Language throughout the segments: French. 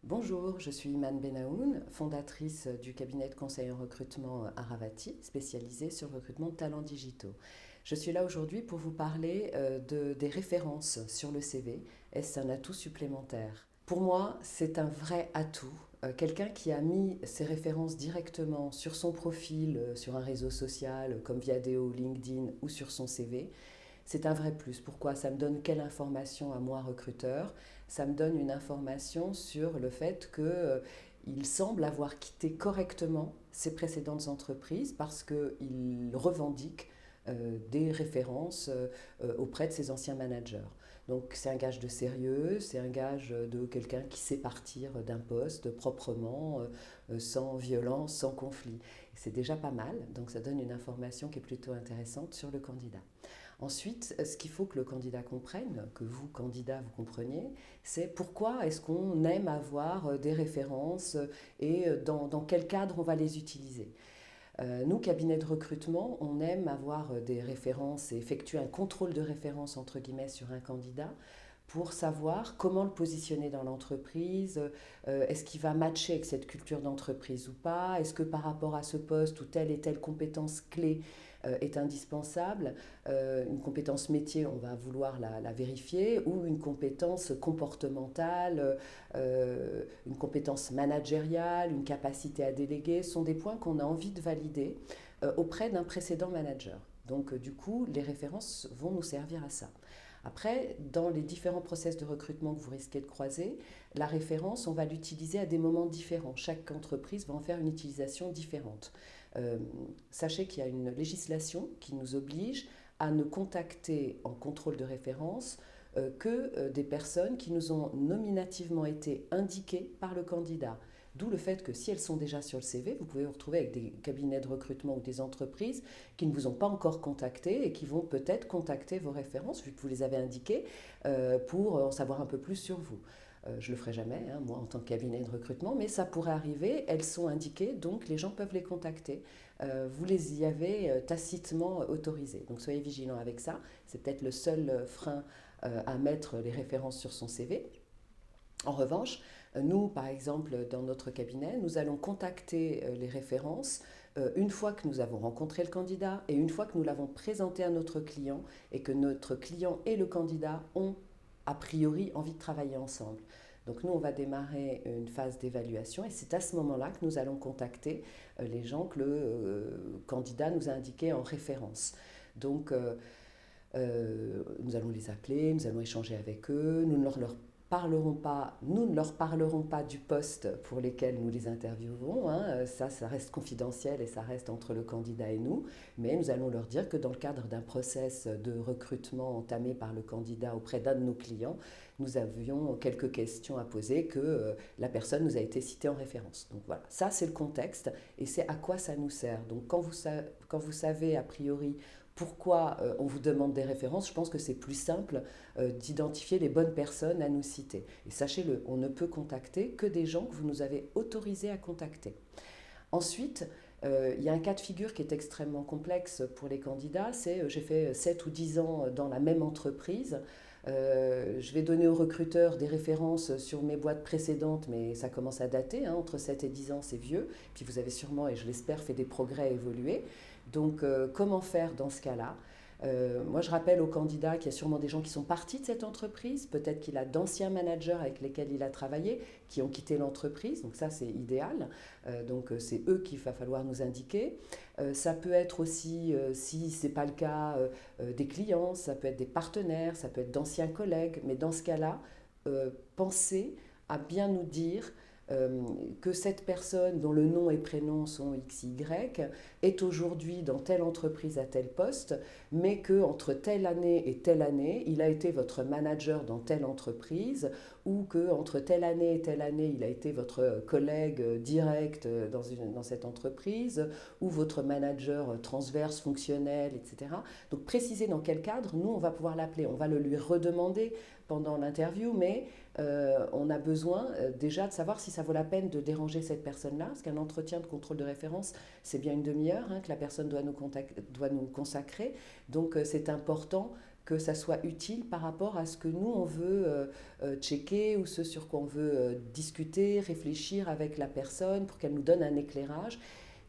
Bonjour, je suis Iman Benaoun, fondatrice du cabinet de conseil en recrutement Aravati, spécialisé sur le recrutement de talents digitaux. Je suis là aujourd'hui pour vous parler des références sur le CV. Est-ce un atout supplémentaire? Pour moi, c'est un vrai atout. Quelqu'un qui a mis ses références directement sur son profil, sur un réseau social comme Viadeo, LinkedIn ou sur son CV, c'est un vrai plus. Pourquoi? Ça me donne quelle information à moi, recruteur? Ça me donne une information sur le fait qu'il semble avoir quitté correctement ses précédentes entreprises parce qu'il revendique des références auprès de ses anciens managers. Donc c'est un gage de sérieux, c'est un gage de quelqu'un qui sait partir d'un poste proprement, sans violence, sans conflit. C'est déjà pas mal, donc ça donne une information qui est plutôt intéressante sur le candidat. Ensuite, ce qu'il faut que le candidat comprenne, que vous, candidat, vous compreniez, c'est pourquoi est-ce qu'on aime avoir des références et dans quel cadre on va les utiliser. Nous, cabinet de recrutement, on aime avoir des références et effectuer un contrôle de référence, entre guillemets, sur un candidat pour savoir comment le positionner dans l'entreprise, est-ce qu'il va matcher avec cette culture d'entreprise ou pas, est-ce que par rapport à ce poste où telle et telle compétence clé est indispensable, une compétence métier, on va vouloir la vérifier, ou une compétence comportementale, une compétence managériale, une capacité à déléguer, sont des points qu'on a envie de valider auprès d'un précédent manager. Donc du coup, les références vont nous servir à ça. Après, dans les différents process de recrutement que vous risquez de croiser, la référence, on va l'utiliser à des moments différents. Chaque entreprise va en faire une utilisation différente. Euh, Sachez qu'il y a une législation qui nous oblige à ne contacter en contrôle de référence que des personnes qui nous ont nominativement été indiquées par le candidat. D'où le fait que si elles sont déjà sur le CV, vous pouvez vous retrouver avec des cabinets de recrutement ou des entreprises qui ne vous ont pas encore contacté et qui vont peut-être contacter vos références, vu que vous les avez indiquées, pour en savoir un peu plus sur vous. Je ne le ferai jamais, hein, moi, en tant que cabinet de recrutement, mais ça pourrait arriver, elles sont indiquées, donc les gens peuvent les contacter. Vous les y avez tacitement autorisées. Donc soyez vigilants avec ça. C'est peut-être le seul frein à mettre les références sur son CV. En revanche, nous, par exemple, dans notre cabinet, nous allons contacter les références une fois que nous avons rencontré le candidat et une fois que nous l'avons présenté à notre client et que notre client et le candidat ont a priori envie de travailler ensemble. Donc nous, on va démarrer une phase d'évaluation et c'est à ce moment-là que nous allons contacter les gens que le candidat nous a indiqués en référence. Donc nous allons les appeler, nous allons échanger avec eux, nous ne leur parlerons pas du poste pour lesquels nous les interviewons, hein. Ça reste confidentiel et ça reste entre le candidat et nous, mais nous allons leur dire que dans le cadre d'un process de recrutement entamé par le candidat auprès d'un de nos clients, nous avions quelques questions à poser, que la personne nous a été citée en référence. Donc voilà, ça c'est le contexte et c'est à quoi ça nous sert. Donc quand vous savez a priori pourquoi on vous demande des références, je pense que c'est plus simple d'identifier les bonnes personnes à nous citer. Et sachez-le, on ne peut contacter que des gens que vous nous avez autorisés à contacter. Ensuite, il y a un cas de figure qui est extrêmement complexe pour les candidats, c'est j'ai fait 7 ou 10 ans dans la même entreprise. Je vais donner aux recruteurs des références sur mes boîtes précédentes, mais ça commence à dater, hein, entre 7 et 10 ans, c'est vieux. Puis vous avez sûrement, et je l'espère, fait des progrès et évolué. Donc, comment faire dans ce cas-là? Moi, je rappelle aux candidats qu'il y a sûrement des gens qui sont partis de cette entreprise, peut-être qu'il a d'anciens managers avec lesquels il a travaillé, qui ont quitté l'entreprise, donc ça c'est idéal, donc c'est eux qu'il va falloir nous indiquer. Ça peut être aussi, si ce n'est pas le cas, des clients, ça peut être des partenaires, ça peut être d'anciens collègues, mais dans ce cas-là, pensez à bien nous dire que cette personne dont le nom et prénom sont XY est aujourd'hui dans telle entreprise à tel poste, mais qu'entre telle année et telle année, il a été votre manager dans telle entreprise, ou qu'entre telle année et telle année, il a été votre collègue direct dans cette entreprise, ou votre manager transverse, fonctionnel, etc. Donc préciser dans quel cadre, nous, on va pouvoir l'appeler. On va le lui redemander pendant l'interview, mais on a besoin déjà de savoir si ça vaut la peine de déranger cette personne-là, parce qu'un entretien de contrôle de référence, c'est bien une demi-heure, hein, que la personne doit nous consacrer. Donc c'est important que ça soit utile par rapport à ce que nous, on veut checker ou ce sur quoi on veut discuter, réfléchir avec la personne pour qu'elle nous donne un éclairage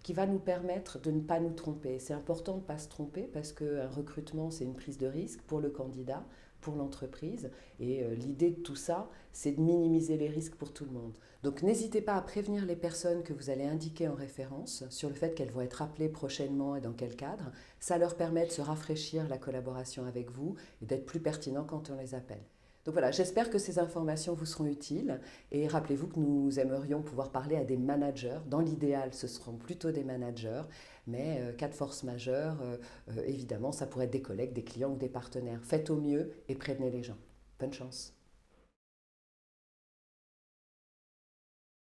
qui va nous permettre de ne pas nous tromper. C'est important de ne pas se tromper parce qu'un recrutement, c'est une prise de risque pour le candidat, pour l'entreprise. Et l'idée de tout ça, c'est de minimiser les risques pour tout le monde. Donc n'hésitez pas à prévenir les personnes que vous allez indiquer en référence sur le fait qu'elles vont être appelées prochainement et dans quel cadre. Ça leur permet de se rafraîchir la collaboration avec vous et d'être plus pertinent quand on les appelle. Donc voilà, j'espère que ces informations vous seront utiles et rappelez-vous que nous aimerions pouvoir parler à des managers. Dans l'idéal, ce seront plutôt des managers, mais cas de force majeure, évidemment, ça pourrait être des collègues, des clients ou des partenaires. Faites au mieux et prévenez les gens. Bonne chance.